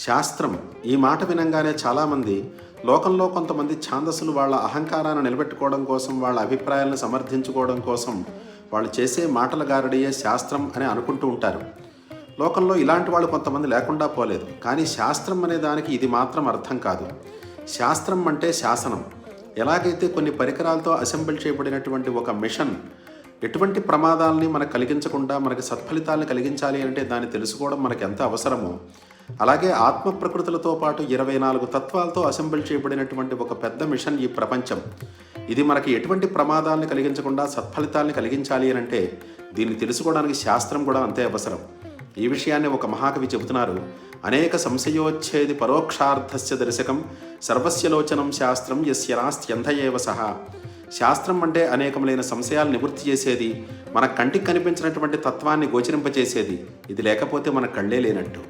శాస్త్రం ఈ మాట వినంగానే చాలామంది లోకంలో కొంతమంది ఛాందసులు వాళ్ళ అహంకారాన్ని నిలబెట్టుకోవడం కోసం, వాళ్ళ అభిప్రాయాలను సమర్థించుకోవడం కోసం వాళ్ళు చేసే మాటల గారడియే శాస్త్రం అని అనుకుంటూ ఉంటారు. లోకంలో ఇలాంటి వాళ్ళు కొంతమంది లేకుండా పోలేదు. కానీ శాస్త్రం అనే దానికి ఇది మాత్రం అర్థం కాదు. శాస్త్రం అంటే శాసనం. ఎలాగైతే కొన్ని పరికరాలతో అసెంబుల్ చేయబడినటువంటి ఒక మిషన్ ఎటువంటి ప్రమాదాలని మనకు కలిగించకుండా మనకి సత్ఫలితాలను కలిగించాలి అంటే దాన్ని తెలుసుకోవడం మనకు ఎంత అవసరమో, అలాగే ఆత్మ ప్రకృతులతో పాటు 24 తత్వాలతో అసెంబుల్ చేయబడినటువంటి ఒక పెద్ద మిషన్ ఈ ప్రపంచం. ఇది మనకి ఎటువంటి ప్రమాదాలను కలిగించకుండా సత్ఫలితాలను కలిగించాలి అని అంటే దీన్ని తెలుసుకోవడానికి శాస్త్రం కూడా అంతే అవసరం. ఈ విషయాన్ని ఒక మహాకవి చెబుతున్నారు. అనేక సంశయోచ్ఛేది పరోక్షార్థస్య దర్శకం సర్వస్య లోచనం శాస్త్రం యస్య నాస్త్యంధయేవ సహా. శాస్త్రం అంటే అనేకములైన సంశయాలు నివృత్తి చేసేది, మన కంటికి కనిపించినటువంటి తత్వాన్ని గోచరింపచేసేది. ఇది లేకపోతే మన కళ్ళే లేనట్టు.